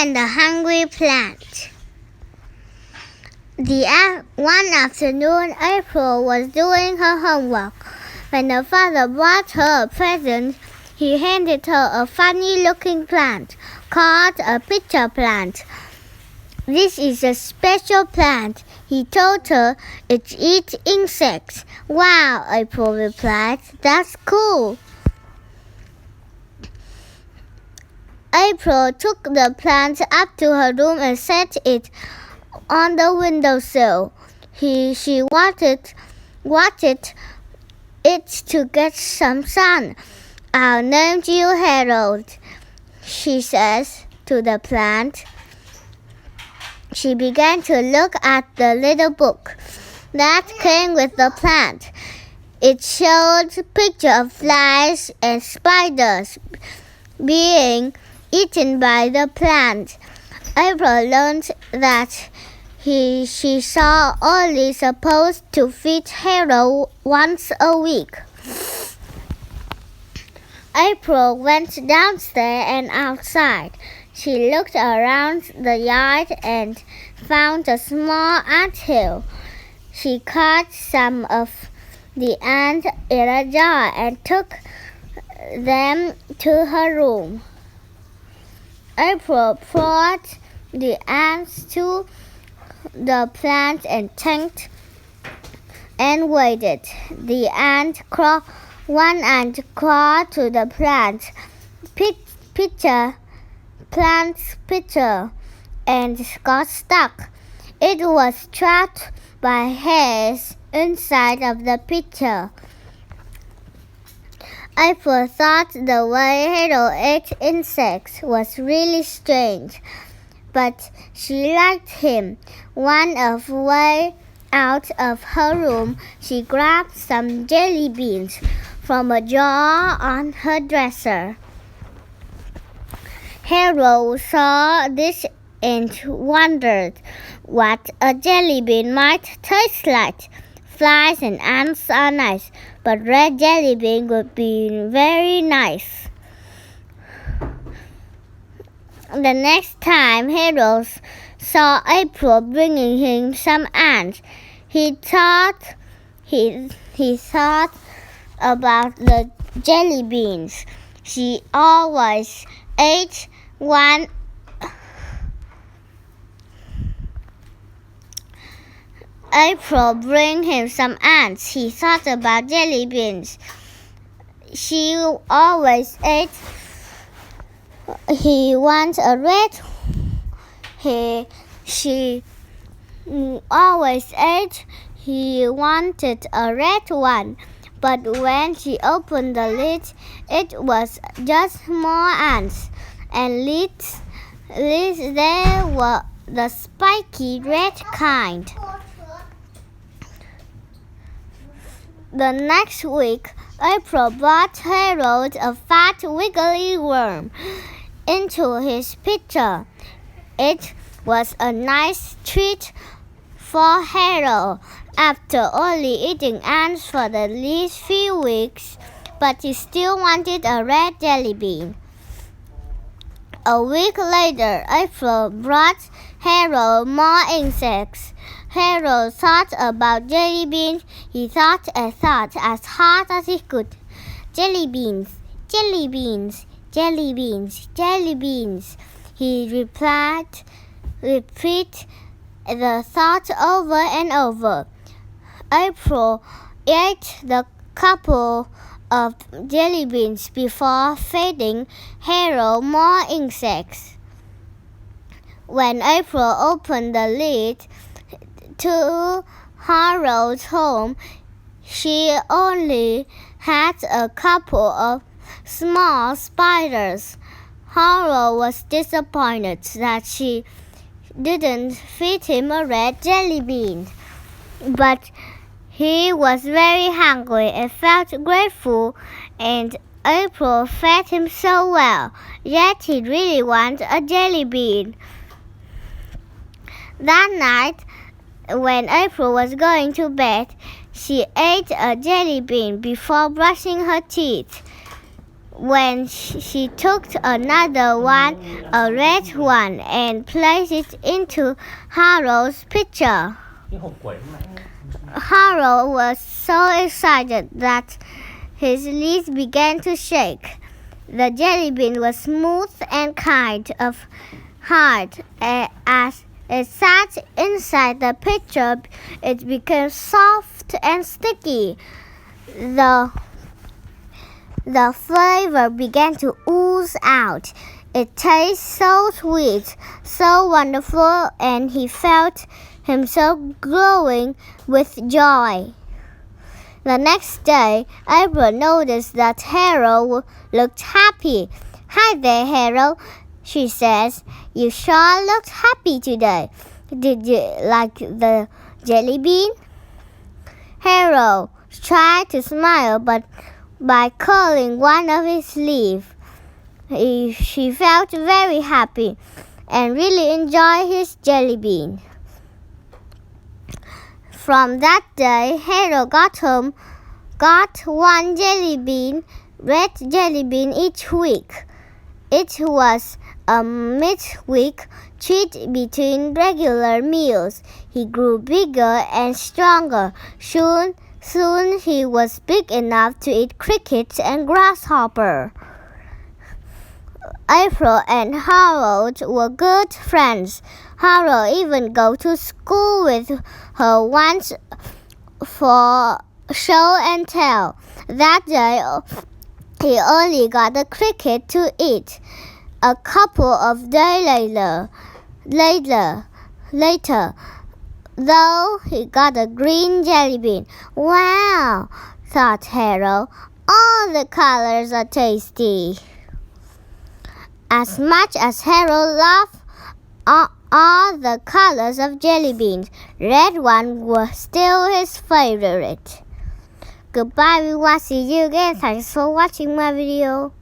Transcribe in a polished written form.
and the Hungry Plant. One afternoon, April was doing her homework. When her father brought her a present, he handed her a funny-looking plant called a pitcher plant. "This is a special plant," he told her. "It eats insects." "Wow," April replied. "That's cool." April took the plant up to her room and set it on the windowsill. She wanted it to get some sun. "I'll name you Harold," she says to the plant. She began to look at the little book that came with the plant. It showed pictures of flies and spiders being eaten by the plant. April learned that she saw only supposed to feed Harold once a week. April went downstairs and outside. She looked around the yard and found a small anthill. She caught some of the ants in a jar and took them to her room. April brought the ants to the plant and thanked and waited. One ant crawled to the plant's pitcher and got stuck. It was trapped by hairs inside of the pitcher. April thought the way Harold ate insects was really strange, but she liked him. One way out of her room, she grabbed some jelly beans from a jar on her dresser. Harold saw this and wondered what a jelly bean might taste like. Flies and ants are nice, but red jelly bean would be very nice. The next time Harold saw April bringing him some ants, he thought about the jelly beans. She always ate one. April bring him some ants. He thought about jelly beans. She always ate. He wants a red. She always ate. He wanted a red one. But when she opened the lid, it was just more ants. And lids there were the spiky red kind. The next week, April brought Harold a fat, wiggly worm into his pitcher. It was a nice treat for Harold after only eating ants for the last few weeks, but he still wanted a red jelly bean. A week later, April brought Harold more insects. Harold thought about jelly beans. He thought as hard as he could. "Jelly beans, jelly beans, jelly beans, jelly beans," he repeated the thought over and over. April ate the couple of jelly beans before feeding Harold more insects. When April opened the lid to Harold's home, she only had a couple of small spiders. Harold was disappointed that she didn't feed him a red jelly bean, but he was very hungry and felt grateful, and April fed him so well, yet he really wanted a jelly bean. That night, when April was going to bed, she ate a jelly bean before brushing her teeth. when she took another one, a red one, and placed it into Harold's pitcher. Harold was so excited that his leaves began to shake. The jelly bean was smooth and kind of heart. As it sat inside the pitcher, it became soft and sticky. The flavor began to ooze out. It tasted so sweet, so wonderful, and he felt himself glowing with joy. The next day, April noticed that Harold looked happy. "Hi there, Harold," she says. "You sure looked happy today. Did you like the jelly bean?" Harold tried to smile, but by curling one of his leaves, she felt very happy and really enjoyed his jelly bean. From that day, Harold got one red jelly bean each week. It was a midweek treat between regular meals. He grew bigger and stronger. Soon he was big enough to eat crickets and grasshopper. April and Harold were good friends. Harold even go to school with her once for show and tell. That day, he only got a cricket to eat. A couple of days later, though, he got a green jelly bean. "Wow," thought Harold, "all the colors are tasty." As much as Harold loved all the colors of jelly beans, red one was still his favorite. Goodbye everyone, see you again. Thanks for watching my video.